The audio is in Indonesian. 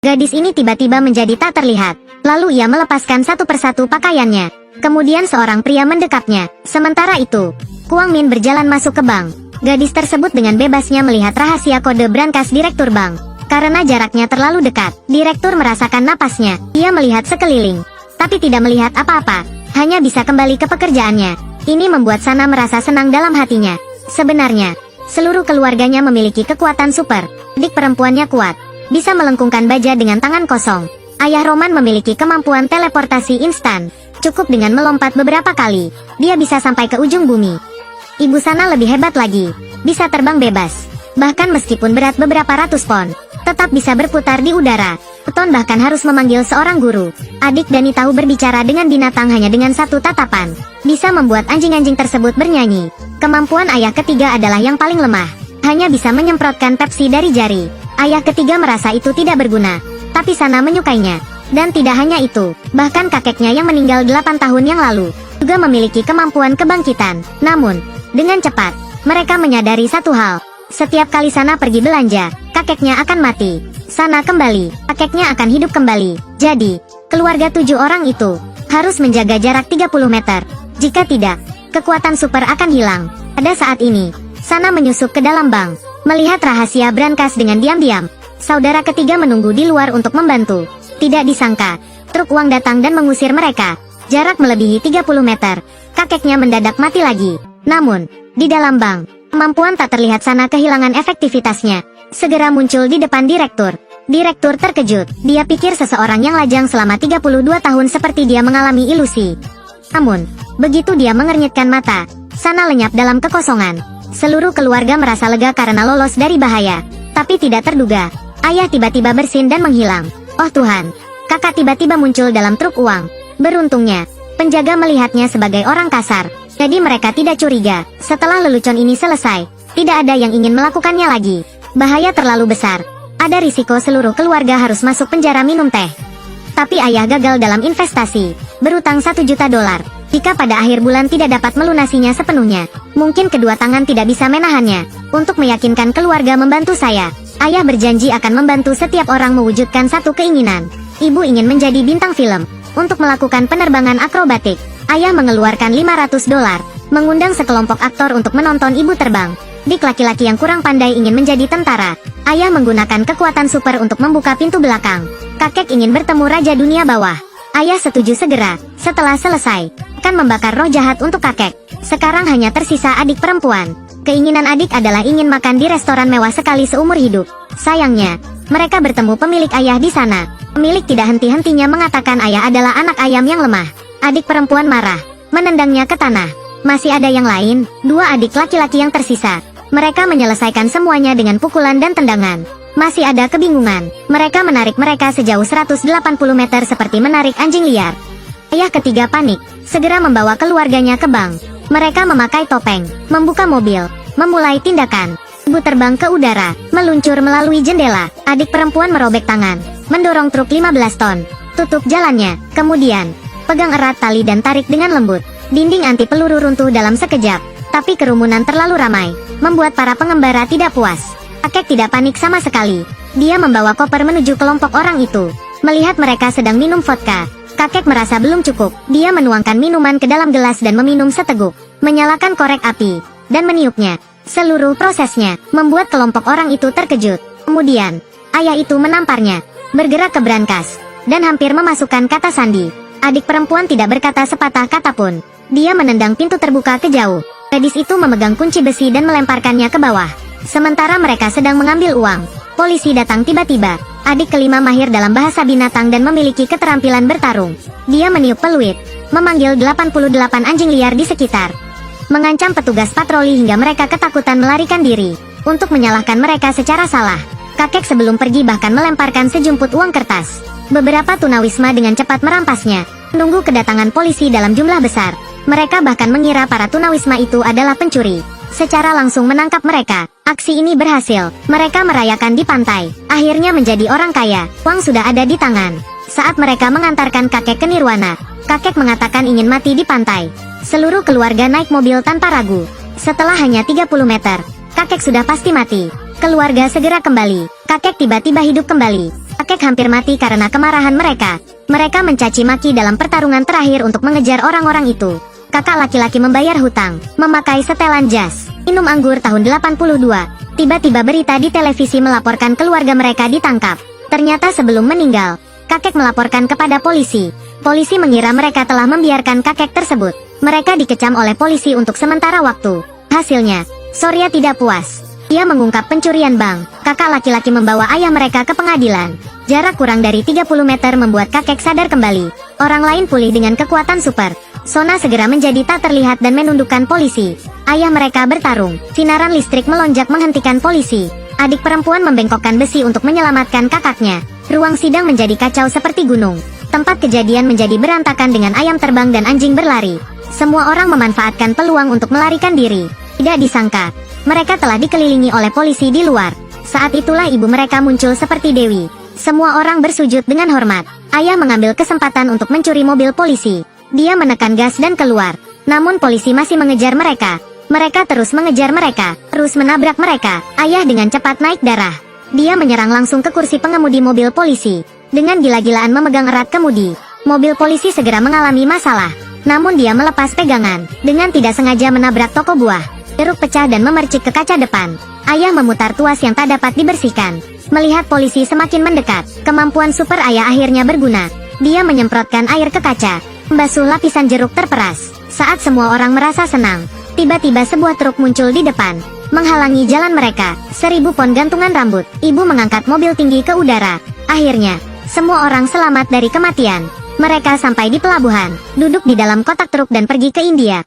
Gadis ini tiba-tiba menjadi tak terlihat. Lalu ia melepaskan satu persatu pakaiannya. Kemudian seorang pria mendekapnya. Sementara itu, Kuang Min berjalan masuk ke bank. Gadis tersebut dengan bebasnya melihat rahasia kode brankas direktur bank. Karena jaraknya terlalu dekat, direktur merasakan napasnya. Ia melihat sekeliling, tapi tidak melihat apa-apa. Hanya bisa kembali ke pekerjaannya. Ini membuat Sana merasa senang dalam hatinya. Sebenarnya, seluruh keluarganya memiliki kekuatan super. Adik perempuannya kuat, bisa melengkungkan baja dengan tangan kosong. Ayah Roman memiliki kemampuan teleportasi instan. Cukup dengan melompat beberapa kali, dia bisa sampai ke ujung bumi. Ibu Sana lebih hebat lagi, bisa terbang bebas. Bahkan meskipun berat beberapa ratus pon, tetap bisa berputar di udara. Beton bahkan harus memanggil seorang guru. Adik Dani tahu berbicara dengan binatang hanya dengan satu tatapan. Bisa membuat anjing-anjing tersebut bernyanyi. Kemampuan ayah ketiga adalah yang paling lemah. Hanya bisa menyemprotkan Pepsi dari jari. Ayah ketiga merasa itu tidak berguna. Tapi Sana menyukainya. Dan tidak hanya itu, bahkan kakeknya yang meninggal 8 tahun yang lalu juga memiliki kemampuan kebangkitan. Namun, dengan cepat, mereka menyadari satu hal. Setiap kali Sana pergi belanja, kakeknya akan mati. Sana kembali, kakeknya akan hidup kembali. Jadi, keluarga 7 orang itu harus menjaga jarak 30 meter. Jika tidak, kekuatan super akan hilang. Pada saat ini, Sana menyusup ke dalam bank, melihat rahasia brankas dengan diam-diam. Saudara ketiga menunggu di luar untuk membantu. Tidak disangka, truk uang datang dan mengusir mereka. Jarak melebihi 30 meter. Kakeknya mendadak mati lagi. Namun, di dalam bank, kemampuan tak terlihat Sana kehilangan efektivitasnya. Segera muncul di depan direktur. Direktur terkejut. Dia pikir seseorang yang lajang selama 32 tahun seperti dia mengalami ilusi. Namun, begitu dia mengernyitkan mata, Sana lenyap dalam kekosongan. Seluruh keluarga merasa lega karena lolos dari bahaya. Tapi tidak terduga, ayah tiba-tiba bersin dan menghilang. Oh Tuhan, kakak tiba-tiba muncul dalam truk uang. Beruntungnya, penjaga melihatnya sebagai orang kasar. Jadi mereka tidak curiga. Setelah lelucon ini selesai, tidak ada yang ingin melakukannya lagi. Bahaya terlalu besar. Ada risiko seluruh keluarga harus masuk penjara minum teh. Tapi ayah gagal dalam investasi. Berutang 1 juta dolar. Jika pada akhir bulan tidak dapat melunasinya sepenuhnya, mungkin kedua tangan tidak bisa menahannya. Untuk meyakinkan keluarga membantu saya, ayah berjanji akan membantu setiap orang mewujudkan satu keinginan. Ibu ingin menjadi bintang film. Untuk melakukan penerbangan akrobatik, ayah mengeluarkan 500 dolar, mengundang sekelompok aktor untuk menonton ibu terbang. Dik laki-laki yang kurang pandai ingin menjadi tentara. Ayah menggunakan kekuatan super untuk membuka pintu belakang. Kakek ingin bertemu Raja Dunia Bawah. Ayah setuju segera. Setelah selesai, akan membakar roh jahat untuk kakek. Sekarang hanya tersisa adik perempuan. Keinginan adik adalah ingin makan di restoran mewah sekali seumur hidup. Sayangnya, mereka bertemu pemilik ayah di sana. Pemilik tidak henti-hentinya mengatakan ayah adalah anak ayam yang lemah. Adik perempuan marah, menendangnya ke tanah. Masih ada yang lain, 2 adik laki-laki yang tersisa. Mereka menyelesaikan semuanya dengan pukulan dan tendangan. Masih ada kebingungan. Mereka menarik mereka sejauh 180 meter seperti menarik anjing liar. Ayah ketiga panik, segera membawa keluarganya ke bank. Mereka memakai topeng, membuka mobil, memulai tindakan. Ibu terbang ke udara, meluncur melalui jendela. Adik perempuan merobek tangan, mendorong truk 15 ton. Tutup jalannya, kemudian pegang erat tali dan tarik dengan lembut. Dinding anti peluru runtuh dalam sekejap. Tapi kerumunan terlalu ramai, membuat para pengembara tidak puas. Kakek tidak panik sama sekali. Dia membawa koper menuju kelompok orang itu. Melihat mereka sedang minum vodka, kakek merasa belum cukup. Dia menuangkan minuman ke dalam gelas dan meminum seteguk. Menyalakan korek api, dan meniupnya. Seluruh prosesnya, membuat kelompok orang itu terkejut. Kemudian, ayah itu menamparnya, bergerak ke brankas, dan hampir memasukkan kata sandi. Adik perempuan tidak berkata sepatah kata pun. Dia menendang pintu terbuka ke jauh. Gadis itu memegang kunci besi dan melemparkannya ke bawah. Sementara mereka sedang mengambil uang, polisi datang tiba-tiba. Adik kelima mahir dalam bahasa binatang dan memiliki keterampilan bertarung. Dia meniup peluit, memanggil 88 anjing liar di sekitar. Mengancam petugas patroli hingga mereka ketakutan melarikan diri. Untuk menyalahkan mereka secara salah, kakek sebelum pergi bahkan melemparkan sejumput uang kertas. Beberapa tunawisma dengan cepat merampasnya, menunggu kedatangan polisi dalam jumlah besar. Mereka bahkan mengira para tunawisma itu adalah pencuri. Secara langsung menangkap mereka. Aksi ini berhasil. Mereka merayakan di pantai. Akhirnya menjadi orang kaya. Uang sudah ada di tangan. Saat mereka mengantarkan kakek ke nirwana, kakek mengatakan ingin mati di pantai. Seluruh keluarga naik mobil tanpa ragu. Setelah hanya 30 meter, kakek sudah pasti mati. Keluarga segera kembali. Kakek tiba-tiba hidup kembali. Kakek hampir mati karena kemarahan mereka. Mereka mencaci maki dalam pertarungan terakhir untuk mengejar orang-orang itu. Kakak laki-laki membayar hutang, memakai setelan jas, minum anggur tahun 82. Tiba-tiba berita di televisi melaporkan keluarga mereka ditangkap. Ternyata sebelum meninggal, kakek melaporkan kepada polisi. Polisi mengira mereka telah membiarkan kakek tersebut. Mereka dikecam oleh polisi untuk sementara waktu. Hasilnya, Surya tidak puas. Ia mengungkap pencurian bank. Kakak laki-laki membawa ayah mereka ke pengadilan. Jarak kurang dari 30 meter membuat kakek sadar kembali. Orang lain pulih dengan kekuatan super. Sona segera menjadi tak terlihat dan menundukkan polisi. Ayah mereka bertarung. Sinaran listrik melonjak menghentikan polisi. Adik perempuan membengkokkan besi untuk menyelamatkan kakaknya. Ruang sidang menjadi kacau seperti gunung. Tempat kejadian menjadi berantakan dengan ayam terbang dan anjing berlari. Semua orang memanfaatkan peluang untuk melarikan diri. Tidak disangka, mereka telah dikelilingi oleh polisi di luar. Saat itulah ibu mereka muncul seperti dewi. Semua orang bersujud dengan hormat. Ayah mengambil kesempatan untuk mencuri mobil polisi. Dia menekan gas dan keluar. Namun polisi masih mengejar mereka. Mereka terus mengejar mereka, terus menabrak mereka. Ayah dengan cepat naik darah. Dia menyerang langsung ke kursi pengemudi mobil polisi. Dengan gila-gilaan memegang erat kemudi. Mobil polisi segera mengalami masalah. Namun dia melepas pegangan. Dengan tidak sengaja menabrak toko buah. Eruk pecah dan memercik ke kaca depan. Ayah memutar tuas yang tak dapat dibersihkan. Melihat polisi semakin mendekat, kemampuan super ayah akhirnya berguna. Dia menyemprotkan air ke kaca. Membasuh lapisan jeruk terperas. Saat semua orang merasa senang, tiba-tiba sebuah truk muncul di depan. Menghalangi jalan mereka. 1000 pon gantungan rambut. Ibu mengangkat mobil tinggi ke udara. Akhirnya, semua orang selamat dari kematian. Mereka sampai di pelabuhan, duduk di dalam kotak truk dan pergi ke India.